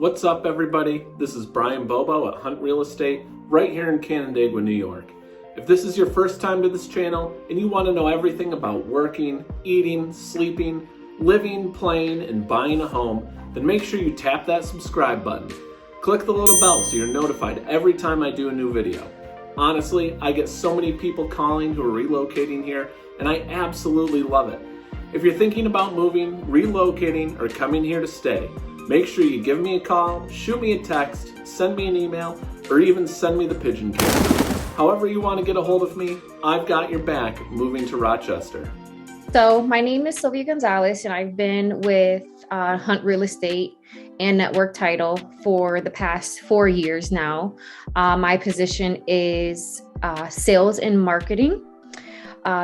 What's up, everybody? This is Brian Bobo at Hunt Real Estate right here in Canandaigua, New York. If this is your first time to this channel and you want to know everything about working, eating, sleeping, living, playing, and buying a home, then make sure you tap that subscribe button. Click the little bell so you're notified every time I do a new video. Honestly, I get so many people calling who are relocating here, and I absolutely love it. If you're thinking about moving, relocating, or coming here to stay, make sure you give me a call, shoot me a text, send me an email, or even send me the pigeon cam. However you want to get a hold of me, I've got your back moving to Rochester. So my name is Sylvia Gonzalez, and I've been with Hunt Real Estate and Network Title for the past 4 years now. My position is sales and marketing.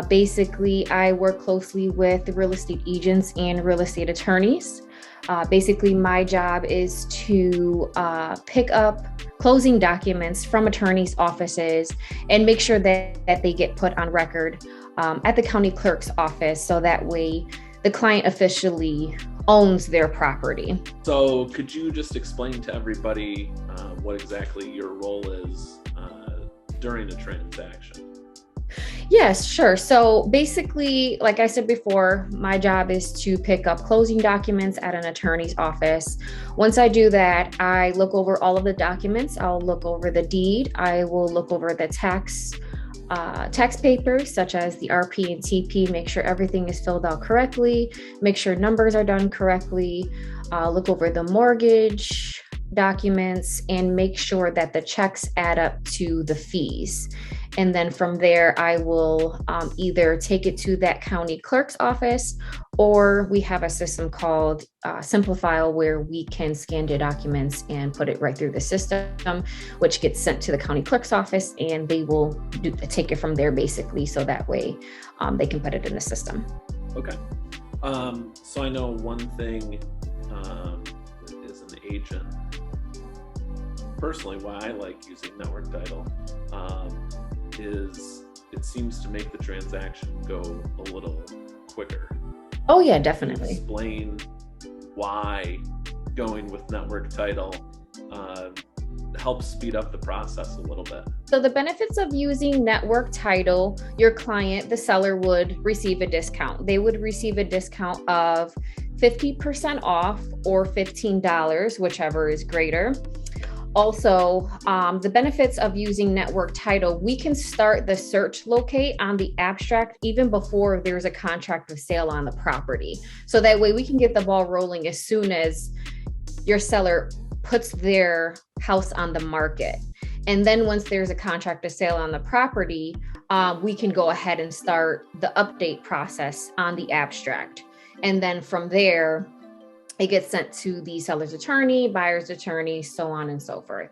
Basically, I work closely with the real estate agents and real estate attorneys. Basically, my job is to pick up closing documents from attorneys' offices and make sure that they get put on record at the county clerk's office, so that way the client officially owns their property. So could you just explain to everybody what exactly your role is during a transaction? Yes, sure. So basically, like I said before, my job is to pick up closing documents at an attorney's office. Once I do that, I look over all of the documents. I'll look over the deed. I will look over the tax papers, such as the RP and TP, make sure everything is filled out correctly, make sure numbers are done correctly, look over the mortgage documents, and make sure that the checks add up to the fees. And then from there, I will either take it to that county clerk's office, or we have a system called Simplifile, where we can scan the documents and put it right through the system, which gets sent to the county clerk's office, and they will take it from there, basically, so that way they can put it in the system. Okay. So I know one thing as an agent, personally, why I like using Network Title is it seems to make the transaction go a little quicker. Oh yeah, definitely. Explain why going with Network Title helps speed up the process a little bit. So the benefits of using Network Title, your client, the seller, would receive a discount. They would receive a discount of 50% off or $15, whichever is greater. Also, the benefits of using Network Title, we can start the search locate on the abstract even before there's a contract of sale on the property. So that way we can get the ball rolling as soon as your seller puts their house on the market. And then once there's a contract of sale on the property, we can go ahead and start the update process on the abstract. And then from there, it gets sent to the seller's attorney, buyer's attorney, so on and so forth.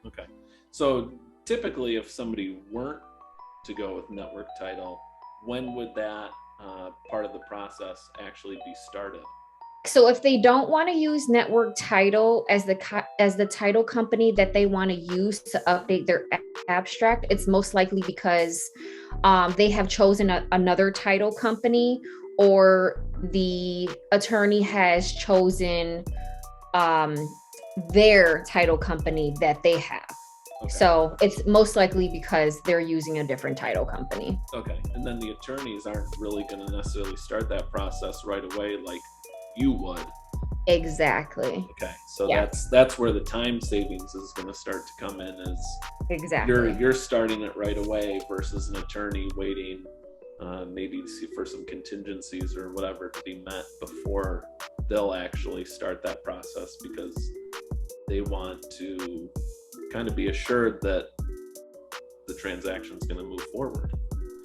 Okay. So typically, if somebody weren't to go with Network Title, when would that part of the process actually be started? So if they don't want to use Network Title as the title company that they want to use to update their abstract, it's most likely because they have chosen another title company, or the attorney has chosen their title company that they have. Okay. So it's most likely because they're using a different title company. Okay. And then the attorneys aren't really going to necessarily start that process right away like you would. Exactly. Okay. So yeah. That's where the time savings is going to start to come in, is exactly you're starting it right away versus an attorney waiting maybe to see for some contingencies or whatever to be met before they'll actually start that process, because they want to kind of be assured that the transaction is going to move forward.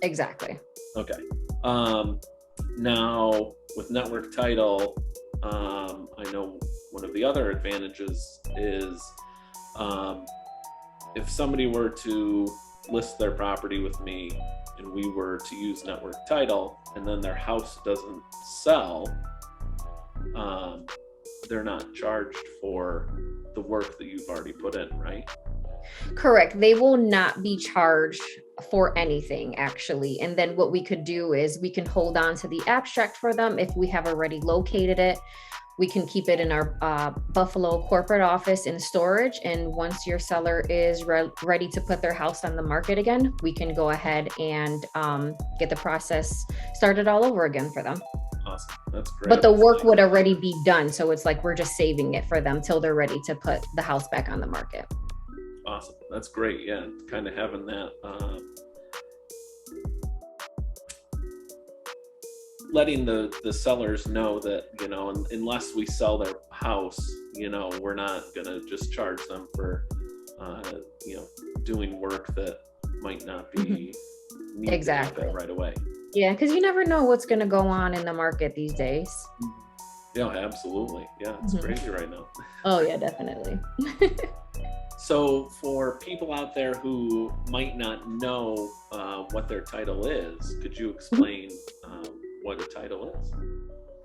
Exactly. Okay. Now with Network Title, I know one of the other advantages is if somebody were to list their property with me and we were to use Network Title, and then their house doesn't sell, they're not charged for the work that you've already put in, right? Correct. They will not be charged for anything, actually. And then what we could do is we can hold on to the abstract for them if we have already located it. We can keep it in our Buffalo corporate office in storage. And once your seller is ready to put their house on the market again, we can go ahead and get the process started all over again for them. Awesome. That's great. But the work would already be done. So it's like we're just saving it for them till they're ready to put the house back on the market. Awesome. That's great. Yeah. Kind of having that, letting the sellers know that, you know, unless we sell their house, you know, we're not going to just charge them for, you know, doing work that might not be needed Exactly right away. Yeah, because you never know what's going to go on in the market these days. Yeah, absolutely. Yeah, it's crazy right now. Oh, yeah, definitely. So for people out there who might not know what their title is, could you explain what a title is?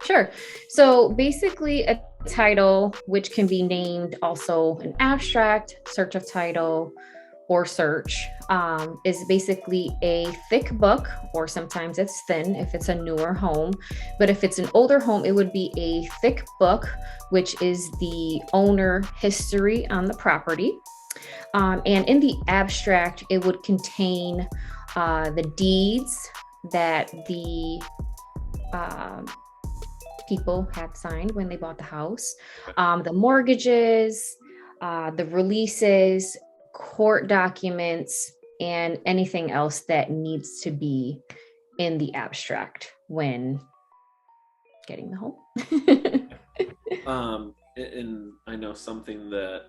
Sure. So basically a title, which can be named also an abstract, search of title, or search, is basically a thick book, or sometimes it's thin if it's a newer home. But if it's an older home, it would be a thick book, which is the owner history on the property. And in the abstract, it would contain the deeds that the people had signed when they bought the house, the mortgages, the releases, court documents, and anything else that needs to be in the abstract when getting the home. And I know something that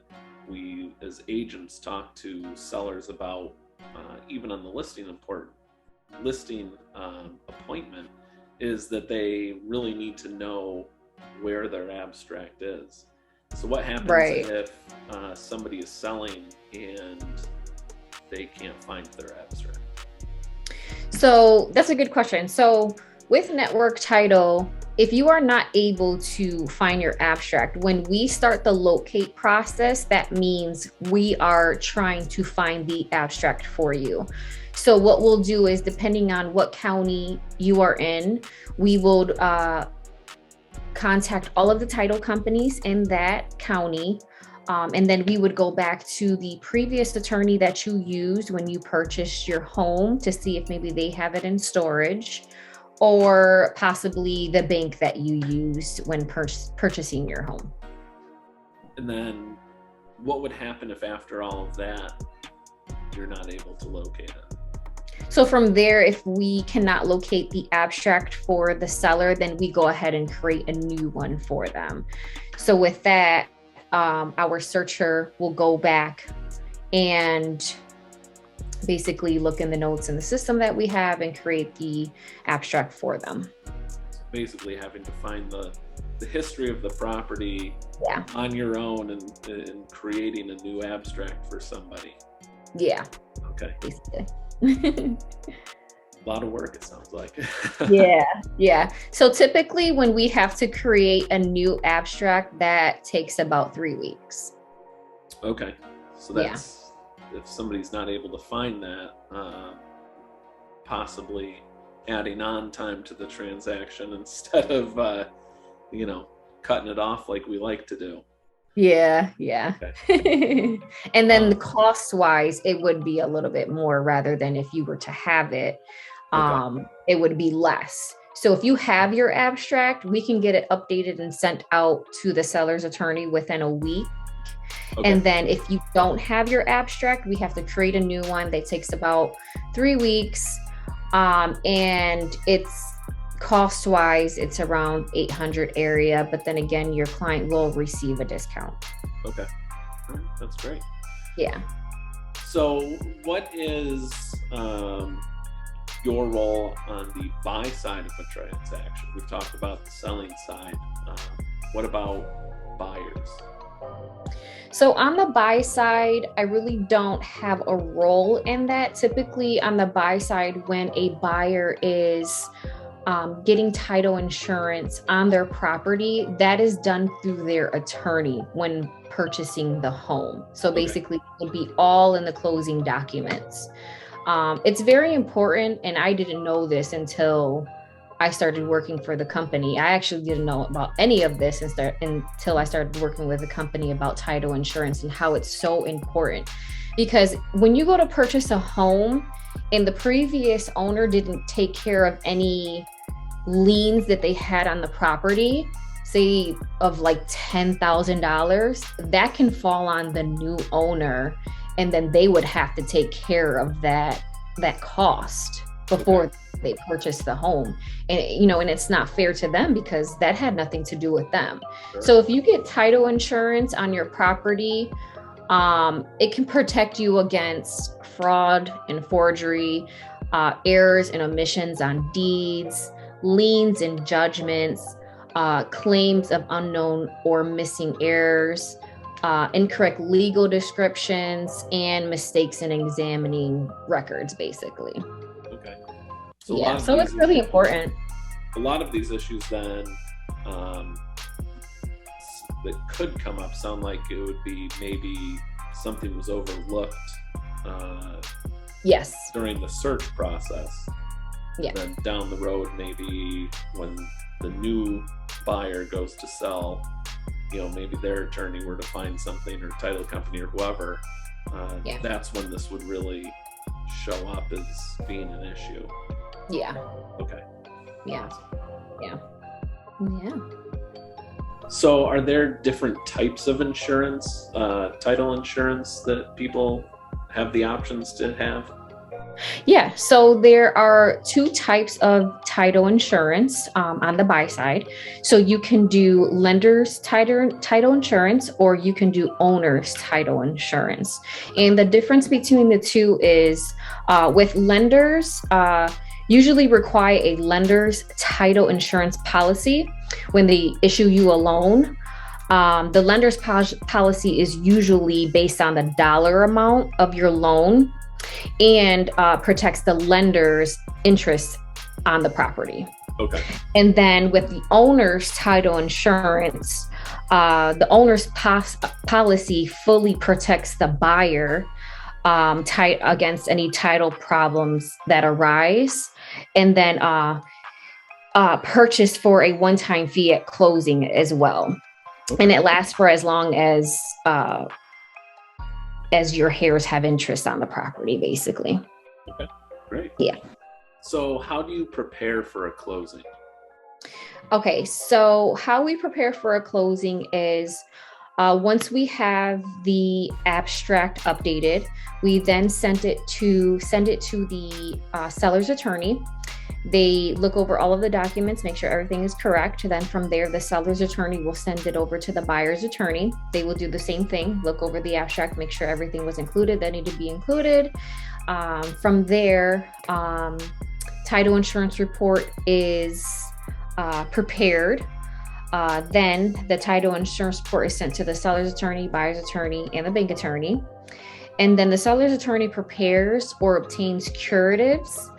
we as agents talk to sellers about, even on the listing appointment, is that they really need to know where their abstract is. So what happens if somebody is selling and they can't find their abstract? So that's a good question. So with network title, if you are not able to find your abstract, when we start the locate process, that means we are trying to find the abstract for you. So what we'll do is, depending on what county you are in, we will contact all of the title companies in that county. And then we would go back to the previous attorney that you used when you purchased your home to see if maybe they have it in storage, or possibly the bank that you used when purchasing your home. And then what would happen if after all of that, you're not able to locate it? So from there, if we cannot locate the abstract for the seller, then we go ahead and create a new one for them. So with that, our searcher will go back and basically look in the notes in the system that we have and create the abstract for them. Basically having to find the history of the property on your own and creating a new abstract for somebody. Yeah. Okay. Basically. A lot of work, it sounds like. Yeah. So typically when we have to create a new abstract, that takes about 3 weeks. Okay. So that's, if somebody's not able to find that, possibly adding on time to the transaction instead of, cutting it off like we like to do. Yeah. Okay. And then the cost wise, it would be a little bit more, rather than if you were to have it, it would be less. So if you have your abstract, we can get it updated and sent out to the seller's attorney within a week. Okay. And then if you don't have your abstract, we have to create a new one that takes about 3 weeks. And it's cost wise, it's around $800 area, but then again, your client will receive a discount. Okay. That's great. Yeah. So what is your role on the buy side of a transaction? We've talked about the selling side. What about buyers? So on the buy side, I really don't have a role in that. Typically on the buy side, when a buyer is getting title insurance on their property, that is done through their attorney when purchasing the home. So basically it would be all in the closing documents. It's very important, and I didn't know this until I started working for the company. I actually didn't know about any of this until I started working with a company about title insurance and how it's so important. Because when you go to purchase a home and the previous owner didn't take care of any liens that they had on the property, say of like $10,000, that can fall on the new owner, and then they would have to take care of that cost before they purchase the home. And and it's not fair to them because that had nothing to do with them. Sure. So if you get title insurance on your property, it can protect you against fraud and forgery, errors and omissions on deeds, liens and judgments, claims of unknown or missing errors, incorrect legal descriptions, and mistakes in examining records, basically. Okay. So it's really important. A lot of these issues then that could come up sound like it would be maybe something was overlooked Yes. during the search process. Yeah. Then down the road, maybe when the new buyer goes to sell, maybe their attorney were to find something, or title company or whoever, that's when this would really show up as being an issue. Yeah. Okay. Yeah. So are there different types of insurance, title insurance, that people have the options to have? Yeah, so there are two types of title insurance on the buy side. So you can do lender's title insurance, or you can do owner's title insurance. And the difference between the two is with lenders, usually require a lender's title insurance policy when they issue you a loan. The lender's policy is usually based on the dollar amount of your loan and protects the lender's interest on the property. Okay. And then with the owner's title insurance, the owner's policy fully protects the buyer against any title problems that arise, and then purchased for a one-time fee at closing as well. Okay. And it lasts for as long as your heirs have interest on the property, basically. Okay, great. Yeah. So how do you prepare for a closing? Okay, so how we prepare for a closing is once we have the abstract updated, we then send it to the seller's attorney. They look over all of the documents, make sure everything is correct. Then from there, the seller's attorney will send it over to the buyer's attorney. They will do the same thing, look over the abstract, make sure everything was included that needed to be included. From there, title insurance report is prepared. Then the title insurance report is sent to the seller's attorney, buyer's attorney, and the bank attorney. And then the seller's attorney prepares or obtains curatives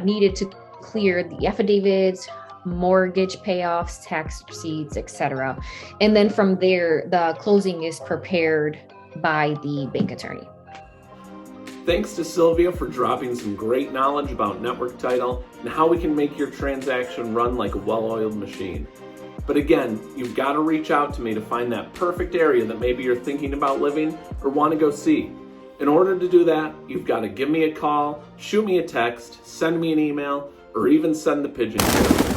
needed to clear the affidavits, mortgage payoffs, tax receipts, etc. And then from there, the closing is prepared by the bank attorney. Thanks to Sylvia for dropping some great knowledge about network title and how we can make your transaction run like a well-oiled machine. But again, you've got to reach out to me to find that perfect area that maybe you're thinking about living or want to go see. In order to do that, you've got to give me a call, shoot me a text, send me an email, or even send the pigeon carrier.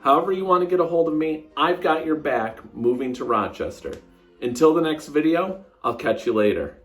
However you want to get a hold of me, I've got your back moving to Rochester. Until the next video, I'll catch you later.